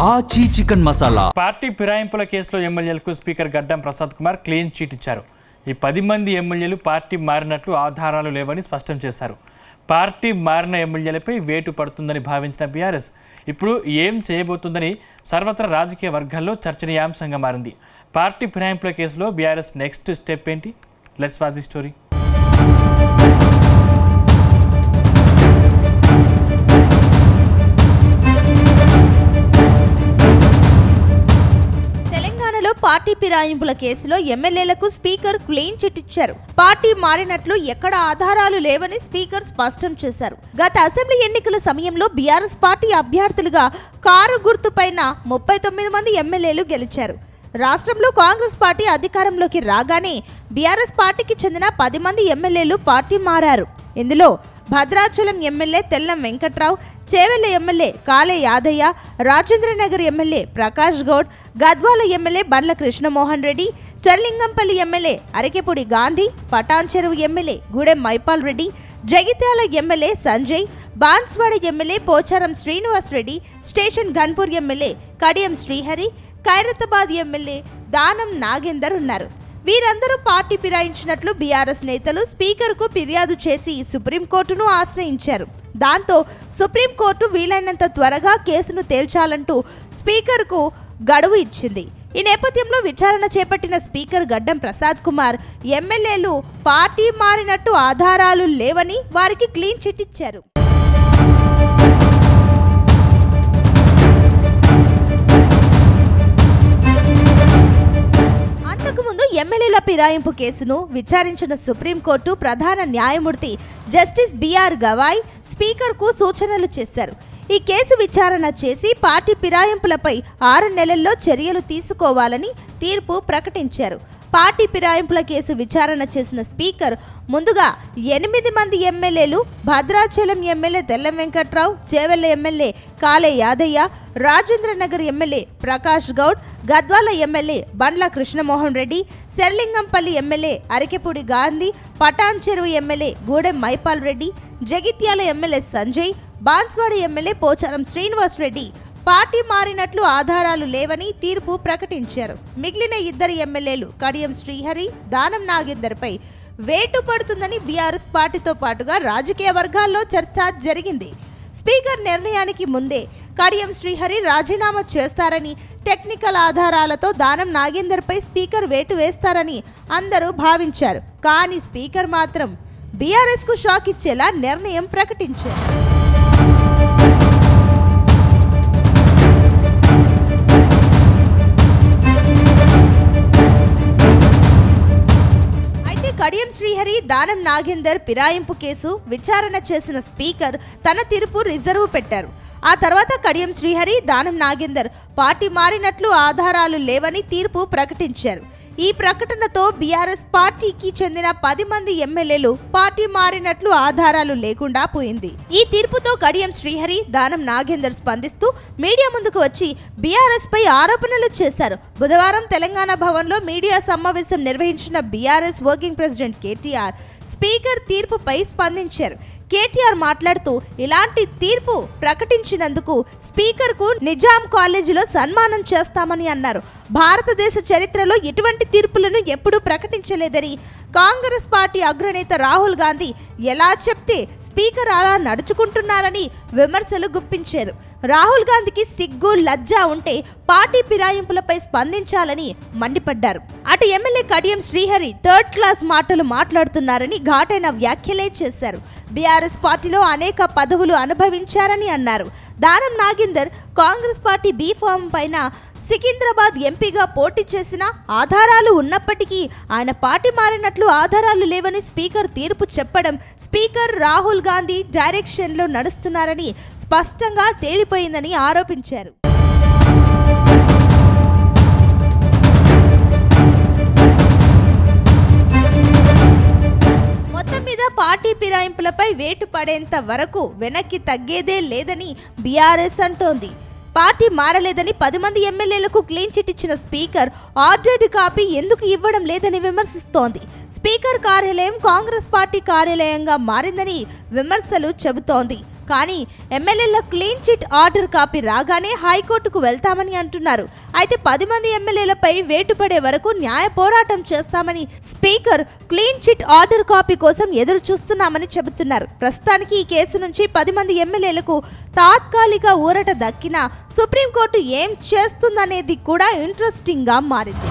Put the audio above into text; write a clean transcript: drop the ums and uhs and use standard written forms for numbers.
ఆచి chicken masala. Party ఫిరాయింపుల కేసులో ఎమ్మెల్యేలకు స్పీకర్ గడ్డం ప్రసాద్ కుమార్ క్లీన్ చీట్ ఇచ్చారు. ఈ 10 మంది ఎమ్మెల్యేలు పార్టీ మారినట్లు ఆధారాలు లేవని స్పష్టం చేశారు. పార్టీ మారిన ఎమ్మెల్యేలపై వేటు పడుతుందని భావించిన బీఆర్ఎస్ ఇప్పుడు ఏం చేయబోతుందని సర్వత్రా రాజకీయ వర్గాల్లో చర్చనీయాంశంగా మారింది. పార్టీ ఫిరాయింపుల కేసులో బీఆర్ఎస్ నెక్స్ట్ స్టెప్ ఏంటి? Let's watch the story. Party ఫిరాయింపుల కేసులో ఎమ్మెల్యేలకు స్పీకర్ క్లీన్ చిట్ ఇచ్చారు. పార్టీ మారినట్లు ఎక్కడ ఆధారాలు లేవని స్పీకర్ స్పష్టం చేశారు. గత అసెంబ్లీ ఎన్నికల సమయంలో బీఆర్ఎస్ పార్టీ అభ్యర్థులుగా కారు గుర్తుపైన 39 మంది ఎమ్మెల్యేలు గెలిచారు. రాష్ట్రంలో కాంగ్రెస్ పార్టీ అధికారంలోకి రాగానే బీఆర్ఎస్ పార్టీకి చెందిన 10 మంది ఎమ్మెల్యేలు పార్టీ మారారు. ఇందులో Bhadrachalam MLA Tellam Venkatrao, Chevella MLA Kale Yadaiah, Rajendranagar MLA Prakash Goud, Gadwal MLA Bandla Krishnamohan Reddy, Cherlingampalli MLA Arekapudi Gandhi, Patancheru MLA Gudem Mahipal Reddy, Jagtial MLA Sanjay, Banswada MLA Pocharam Srinivas Reddy, station Ghanpur MLA Kadiyam Srihari, Khairatabad MLA Danam Nagender ఉన్నారు. వీరందరూ పార్టీ ఫిరాయించినట్లు బీఆర్ఎస్ నేతలు స్పీకర్కు ఫిర్యాదు చేసి సుప్రీంకోర్టును ఆశ్రయించారు. దాంతో సుప్రీంకోర్టు వీలైనంత త్వరగా కేసును తేల్చాలంటూ స్పీకర్కు గడువు ఇచ్చింది. ఈ నేపథ్యంలో విచారణ చేపట్టిన స్పీకర్ గడ్డం ప్రసాద్ కుమార్ ఎమ్మెల్యేలు పార్టీ మారినట్టు ఆధారాలు లేవని వారికి క్లీన్ చిట్ ఇచ్చారు. అంతకుముందు ఎమ్మెల్యేల ఫిరాయింపు కేసును విచారించిన సుప్రీంకోర్టు ప్రధాన న్యాయమూర్తి జస్టిస్ బిఆర్ గవాయ్ స్పీకర్కు సూచనలు చేశారు. ఈ కేసు విచారణ చేసి పార్టీ ఫిరాయింపులపై 6 నెలల్లో చర్యలు తీసుకోవాలని తీర్పు ప్రకటించారు. పార్టీ ఫిరాయింపుల కేసు విచారణ చేసిన స్పీకర్ ముందుగా 8 మంది ఎమ్మెల్యేలు Bhadrachalam MLA Tellam Venkatrao, Chevella MLA Kale Yadaiah, Rajendranagar MLA Prakash Goud, Gadwal MLA Bandla Krishnamohan Reddy, Serilingampally MLA Arekapudi Gandhi, Patancheru MLA Gudem Mahipal Reddy, Jagtial MLA Sanjay, Banswada MLA Pocharam Srinivas Reddy party మారినట్లు ఆధారాలు లేవని తీర్పు ప్రకటించారు. మిగిలిన 2 ఎమ్మెల్యేలు కడియం శ్రీహరి, దానం నాగేందర్పై వేటు పడుతుందని బీఆర్ఎస్ పార్టీతో పాటుగా రాజకీయ వర్గాల్లో చర్చ జరిగింది. స్పీకర్ నిర్ణయానికి ముందే కడియం శ్రీహరి రాజీనామా చేస్తారని, టెక్నికల్ ఆధారాలతో దానం నాగేందర్పై స్పీకర్ వేటు వేస్తారని అందరూ భావించారు. కానీ స్పీకర్ మాత్రం బీఆర్ఎస్కు షాక్ ఇచ్చేలా నిర్ణయం ప్రకటించారు. కడియం శ్రీహరి, దానం నాగేందర్ ఫిరాయింపు కేసు విచారణ చేసిన స్పీకర్ తన తీర్పు రిజర్వ్ పెట్టారు. ఆ తర్వాత కడియం శ్రీహరి, దానం నాగేందర్ పార్టీ మారినట్లు ఆధారాలు లేవని తీర్పు ప్రకటించారు. ఈ ప్రకటనతో బీఆర్ఎస్ పార్టీకి చెందిన 10 మంది ఎమ్మెల్యేలు పార్టీ మారినట్లు ఆధారాలు లేకుండా పోయింది. ఈ తీర్పుతో కడియం శ్రీహరి, దానం నాగేందర్ స్పందిస్తూ మీడియా ముందుకు వచ్చి బీఆర్ఎస్ పై ఆరోపణలు చేశారు. బుధవారం తెలంగాణ భవన్లో మీడియా సమావేశం నిర్వహించిన BRS working president KTR speaker తీర్పుపై స్పందించారు. కేటీఆర్ మాట్లాడుతూ ఇలాంటి తీర్పు ప్రకటించినందుకు స్పీకర్కు నిజాం కాలేజీలో సన్మానం చేస్తామని అన్నారు. భారతదేశ చరిత్రలో ఇటువంటి తీర్పులను ఎప్పుడూ ప్రకటించలేదని, కాంగ్రెస్ పార్టీ అగ్రనేత రాహుల్ గాంధీ ఎలా చెప్తే స్పీకర్ అలా నడుచుకుంటున్నారని విమర్శలు గుప్పించారు. రాహుల్ గాంధీకి సిగ్గు లజ్జ ఉంటే పార్టీ ఫిరాయింపులపై స్పందించాలని మండిపడ్డారు. అటు MLA Kadiyam Srihari 3rd class మాటలు మాట్లాడుతున్నారని ఘాటైన వ్యాఖ్యలే చేశారు. బీఆర్ఎస్ పార్టీలో అనేక పదవులు అనుభవించారని అన్నారు. Danam Nagender Congress party B form పైన సికింద్రాబాద్ ఎంపీగా పోటీ చేసిన ఆధారాలు ఉన్నప్పటికీ ఆయన పార్టీ మారినట్లు ఆధారాలు లేవని స్పీకర్ తీర్పు చెప్పడం స్పీకర్ రాహుల్ గాంధీ డైరెక్షన్లో నడుస్తున్నారని స్పష్టంగా తేలిపోయిందని ఆరోపించారు. మొత్తం మీద పార్టీ ఫిరాయింపులపై వేటు పడేంత వరకు వెనక్కి తగ్గేదే లేదని బీఆర్ఎస్ అంటోంది. పార్టీ మారలేదని 10 మంది ఎమ్మెల్యేలకు క్లీన్ చిట్ ఇచ్చిన స్పీకర్ ఆర్డర్డ్ కాపీ ఎందుకు ఇవ్వడం లేదని విమర్శిస్తోంది. స్పీకర్ కార్యాలయం కాంగ్రెస్ పార్టీ కార్యాలయంగా మారిందని విమర్శలు చెబుతోంది. కానీ ఎమ్మెల్యేల క్లీన్ చిట్ ఆర్డర్ కాపీ రాగానే హైకోర్టుకు వెళ్తామని అంటున్నారు. అయితే 10 మంది ఎమ్మెల్యేలపై వేటు పడే వరకు న్యాయ పోరాటం చేస్తామని speaker clean chit order copy కోసం ఎదురు చూస్తున్నామని చెబుతున్నారు. ప్రస్తుతానికి ఈ కేసు నుంచి 10 మంది ఎమ్మెల్యేలకు తాత్కాలిక ఊరట దక్కినా సుప్రీంకోర్టు ఏం చేస్తుందనేది కూడా ఇంట్రెస్టింగ్ గా మారింది.